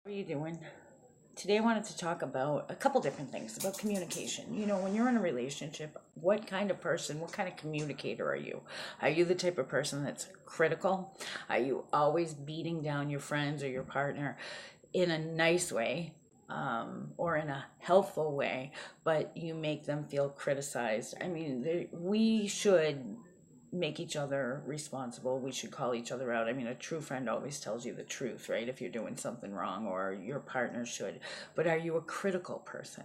How are you doing? Today I wanted to talk about a couple different things about communication. When you're in a relationship, what kind of person, what kind of communicator are you? Are you the type of person that's critical? Are you always beating down your friends or your partner in a nice way? Or in a helpful way, but you make them feel criticized. I mean, we should make each other responsible. We should call each other out. I mean, a true friend always tells you the truth, right? If you're doing something wrong, or your partner should. But are you a critical person?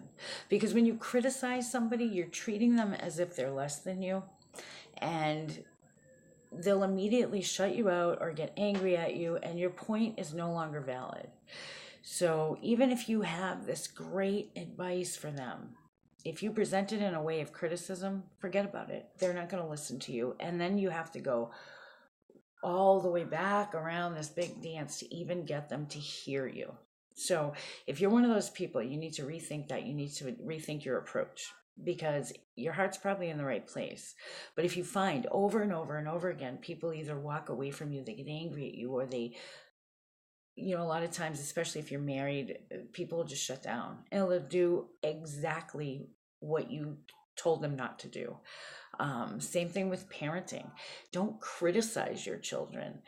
Because when you criticize somebody, you're treating them as if they're less than you, and they'll immediately shut you out or get angry at you, and your point is no longer valid. So even if you have this great advice for them, if you present it in a way of criticism, forget about it. They're not going to listen to you. And then you have to go all the way back around this big dance to even get them to hear you. So if you're one of those people, you need to rethink that. You need to rethink your approach, because your heart's probably in the right place. But if you find over and over and over again, people either walk away from you, they get angry at you, or they, a lot of times, especially if you're married, people will just shut down and they'll do exactly what you told them not to do. Same thing with parenting. Don't criticize your children.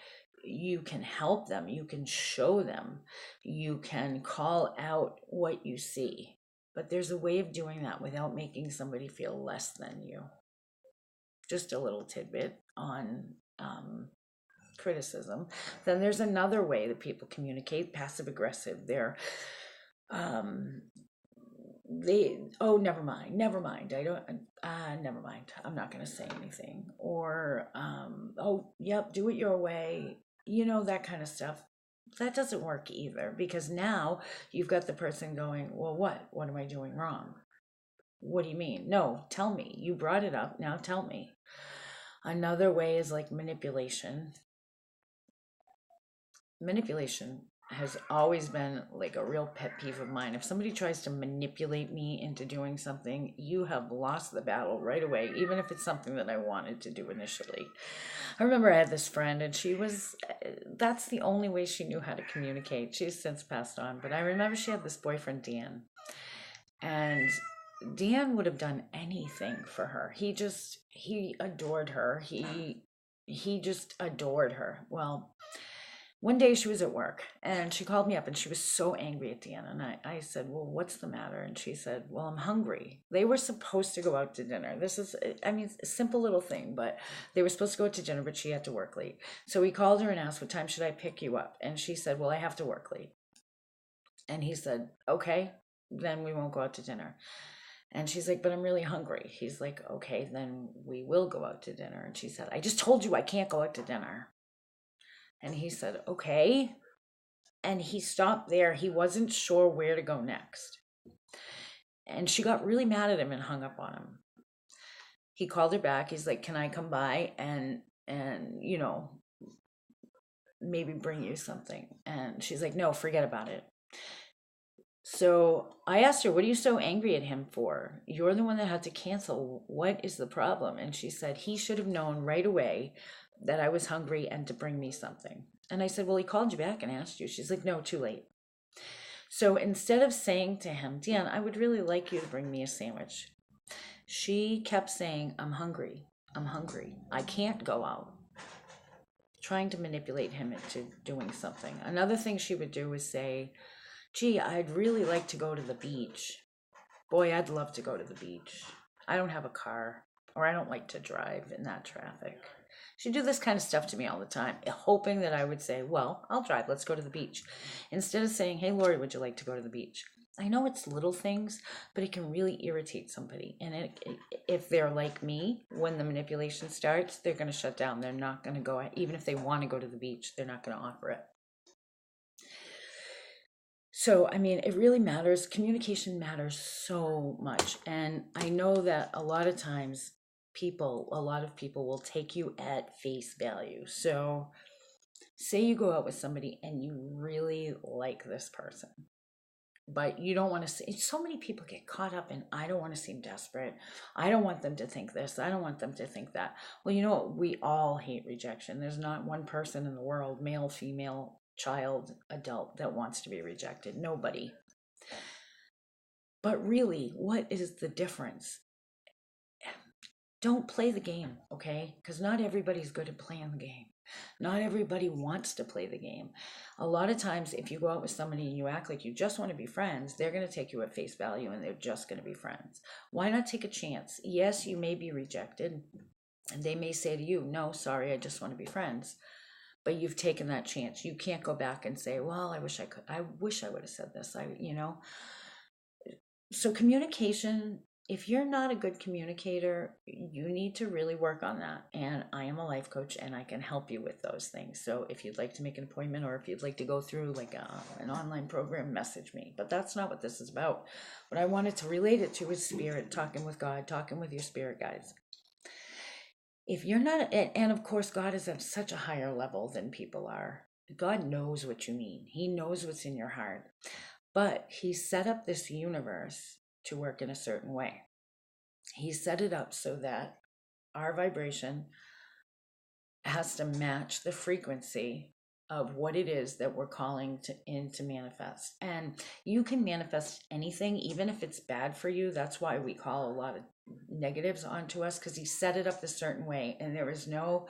You can help them, you can show them, you can call out what you see. But there's a way of doing that without making somebody feel less than you. Just a little tidbit on criticism. Then there's another way that people communicate, passive aggressive. Um, never mind. I don't, never mind. I'm not going to say anything. Or, oh, yep, do it your way. That kind of stuff. That doesn't work either, because now you've got the person going, well, what? What am I doing wrong? What do you mean? No, tell me. You brought it up. Now tell me. Another way is like manipulation. Manipulation has always been like a real pet peeve of mine. If somebody tries to manipulate me into doing something, you have lost the battle right away, even if it's something that I wanted to do initially. I remember I had this friend, and that's the only way she knew how to communicate. She's since passed on, but I remember she had this boyfriend, Dan, and Dan would have done anything for her. He adored her. He just adored her. Well, one day she was at work and she called me up and she was so angry at Dan. And I said, well, what's the matter? And she said, well, I'm hungry. They were supposed to go out to dinner. This is, I mean, a simple little thing, but they were supposed to go out to dinner, but she had to work late. So he called her and asked, what time should I pick you up? And she said, well, I have to work late. And he said, okay, then we won't go out to dinner. And she's like, but I'm really hungry. He's like, okay, then we will go out to dinner. And she said, I just told you I can't go out to dinner. And he said, okay. And he stopped there. He wasn't sure where to go next. And she got really mad at him and hung up on him. He called her back. He's like, can I come by and maybe bring you something? And she's like, no, forget about it. So I asked her, what are you so angry at him for? You're the one that had to cancel. What is the problem? And she said, he should have known right away that I was hungry and to bring me something. And I said, well, he called you back and asked you. She's like, no, too late. So instead of saying to him, Dan, I would really like you to bring me a sandwich, she kept saying, I'm hungry. I'm hungry. I can't go out. Trying to manipulate him into doing something. Another thing she would do is say, gee, I'd really like to go to the beach. Boy, I'd love to go to the beach. I don't have a car, or I don't like to drive in that traffic. She'd do this kind of stuff to me all the time, hoping that I would say, well, I'll drive, let's go to the beach. Instead of saying, hey, Lori, would you like to go to the beach? I know it's little things, but it can really irritate somebody. And if they're like me, when the manipulation starts, they're going to shut down. They're not going to go, even if they want to go to the beach, they're not going to offer it. So, I mean, it really matters. Communication matters so much. And I know that a lot of times a lot of people will take you at face value. So, say you go out with somebody and you really like this person, but you don't want to see. So many people get caught up in, I don't want to seem desperate. I don't want them to think this. I don't want them to think that. Well, you know what? We all hate rejection. There's not one person in the world, male, female, child, adult that wants to be rejected. Nobody. But really, what is the difference? Don't play the game, okay? Because not everybody's good at playing the game. Not everybody wants to play the game. A lot of times, if you go out with somebody and you act like you just want to be friends, they're going to take you at face value and they're just going to be friends. Why not take a chance? Yes, you may be rejected, and they may say to you, no, sorry, I just want to be friends. But you've taken that chance. You can't go back and say, well, I wish I could. I wish I would have said this. So communication, if you're not a good communicator, you need to really work on that. And I am a life coach and I can help you with those things. So if you'd like to make an appointment or if you'd like to go through like an online program, message me. But that's not what this is about. What I wanted to relate it to is spirit, talking with God, talking with your spirit guides. If you're not, and of course, God is at such a higher level than people are. God knows what you mean. He knows what's in your heart. But he set up this universe to work in a certain way. He set it up so that our vibration has to match the frequency of what it is that we're calling in to manifest. And you can manifest anything, even if it's bad for you. That's why we call a lot of negatives onto us, because he set it up a certain way. And there is no,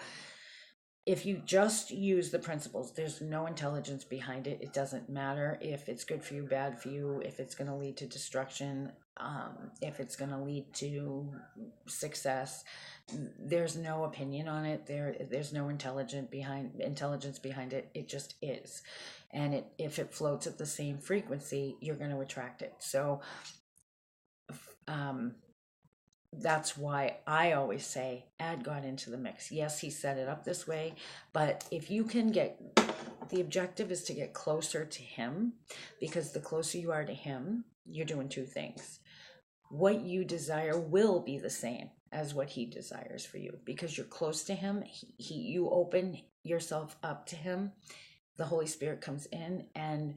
if you just use the principles, there's no intelligence behind it. It doesn't matter if it's good for you, bad for you, if it's going to lead to destruction, if it's going to lead to success. There's no opinion on it. There's no intelligence behind it. It just is. And if it floats at the same frequency, you're going to attract it. So that's why I always say add God into the mix. Yes, he set it up this way, but if you can the objective is to get closer to him, because the closer you are to him, you're doing two things. What you desire will be the same as what he desires for you, because you're close to him. You open yourself up to him. The Holy Spirit comes in and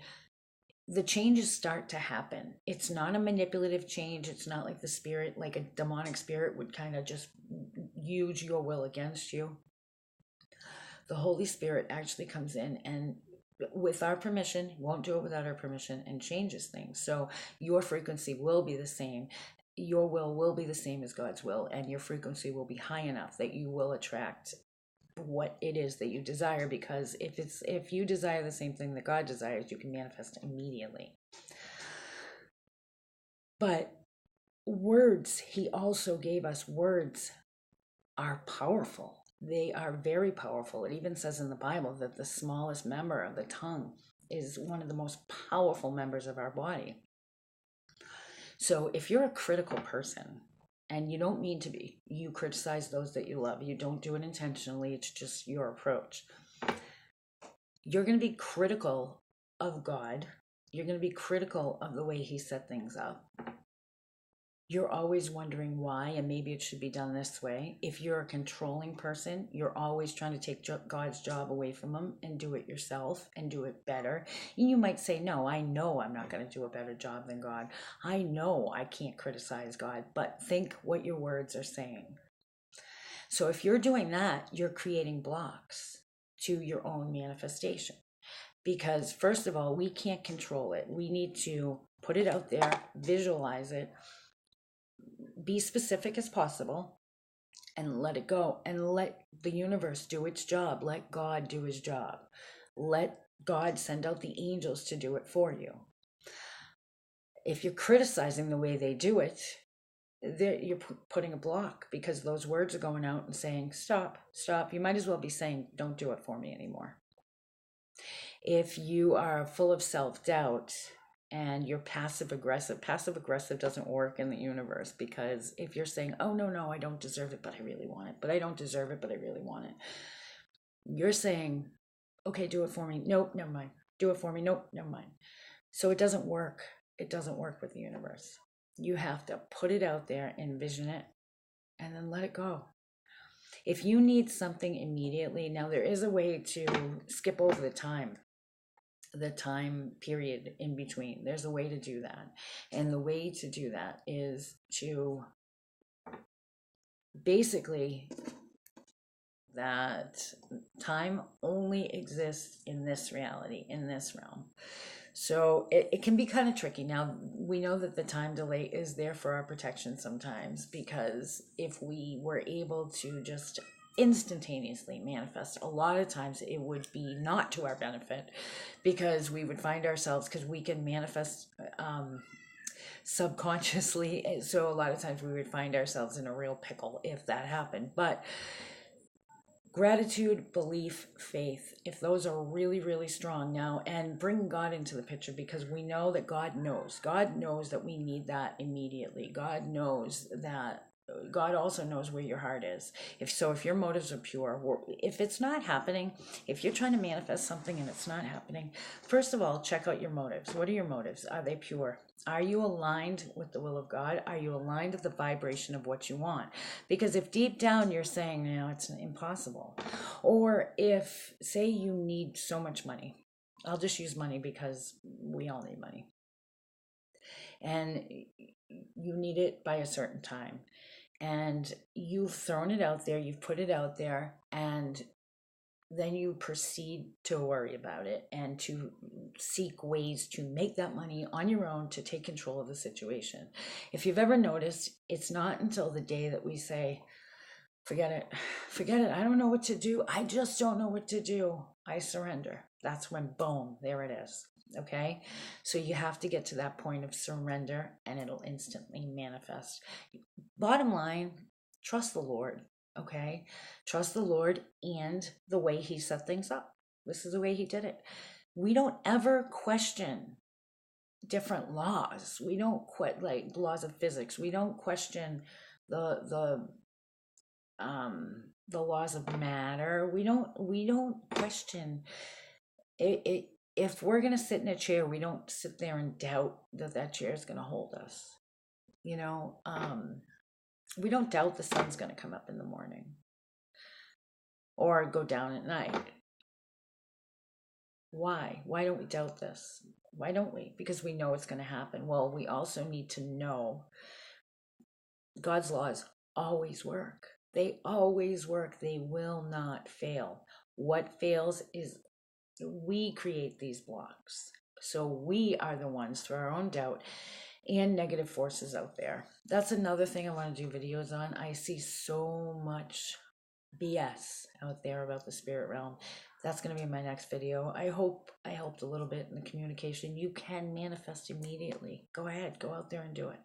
the changes start to happen. It's not a manipulative change. It's not like the spirit, like a demonic spirit would kind of just use your will against you. The Holy Spirit actually comes in and with our permission, won't do it without our permission, and changes things. So your frequency will be the same. Your will be the same as God's will, and your frequency will be high enough that you will attract what it is that you desire, because if you desire the same thing that God desires, you can manifest immediately. But words, he also gave us words, are powerful. They are very powerful. It even says in the Bible that the smallest member of the tongue is one of the most powerful members of our body. So if you're a critical person, and you don't mean to be, you criticize those that you love, you don't do it intentionally, it's just your approach, you're going to be critical of God. You're going to be critical of the way he set things up. You're always wondering why, and maybe it should be done this way. If you're a controlling person, you're always trying to take God's job away from him and do it yourself and do it better. And you might say, no, I know I'm not going to do a better job than God. I know I can't criticize God, but think what your words are saying. So if you're doing that, you're creating blocks to your own manifestation. Because first of all, we can't control it. We need to put it out there, visualize it, be specific as possible, and let it go, and let the universe do its job. Let God do his job. Let God send out the angels to do it for you. If you're criticizing the way they do it, you're putting a block, because those words are going out and saying, stop. You might as well be saying, don't do it for me anymore. If you are full of self-doubt and you're passive aggressive doesn't work in the universe, because if you're saying, oh no, I don't deserve it, but I really want it, but I don't deserve it, but I really want it, you're saying, okay, do it for me, nope, never mind, do it for me, nope, never mind. So it doesn't work with the universe. You have to put it out there, envision it, and then let it go. If you need something immediately, now there is a way to skip over the time period in between. There's a way to do that. And the way to do that is to basically that time only exists in this reality, in this realm. So it can be kind of tricky. Now, we know that the time delay is there for our protection sometimes, because if we were able to just instantaneously manifest, a lot of times it would be not to our benefit, because we would find ourselves, because we can manifest subconsciously. So a lot of times we would find ourselves in a real pickle if that happened. But gratitude, belief, faith, if those are really, really strong now, and bring God into the picture, because we know that God knows that we need that immediately. God also knows where your heart is. If your motives are pure, if it's not happening, if you're trying to manifest something and it's not happening, first of all, check out your motives. What are your motives? Are they pure? Are you aligned with the will of God? Are you aligned with the vibration of what you want? Because if deep down you're saying, it's impossible, or if, say, you need so much money, I'll just use money because we all need money, and you need it by a certain time, and you've thrown it out there, you've put it out there, and then you proceed to worry about it and to seek ways to make that money on your own, to take control of the situation. If you've ever noticed, it's not until the day that we say, forget it, I don't know what to do, I just don't know what to do, I surrender. That's when, boom, there it is. Okay, so you have to get to that point of surrender and it'll instantly manifest. Bottom line, trust the Lord. Okay, trust the Lord and the way He set things up. This is the way He did it. We don't ever question different laws. We don't quit, like laws of physics. We don't question the the laws of matter. We don't question it. If we're gonna sit in a chair, we don't sit there and doubt that chair is gonna hold us. You know, we don't doubt the sun's gonna come up in the morning or go down at night. Why? Why don't we doubt this? Why don't we? Because we know it's going to happen. Well, we also need to know God's laws always work. They always work. They will not fail. What fails is we create these blocks. So we are the ones, through our own doubt and negative forces out there. That's another thing I want to do videos on. I see so much BS out there about the spirit realm. That's going to be my next video. I hope I helped a little bit in the communication. You can manifest immediately. Go ahead, go out there and do it.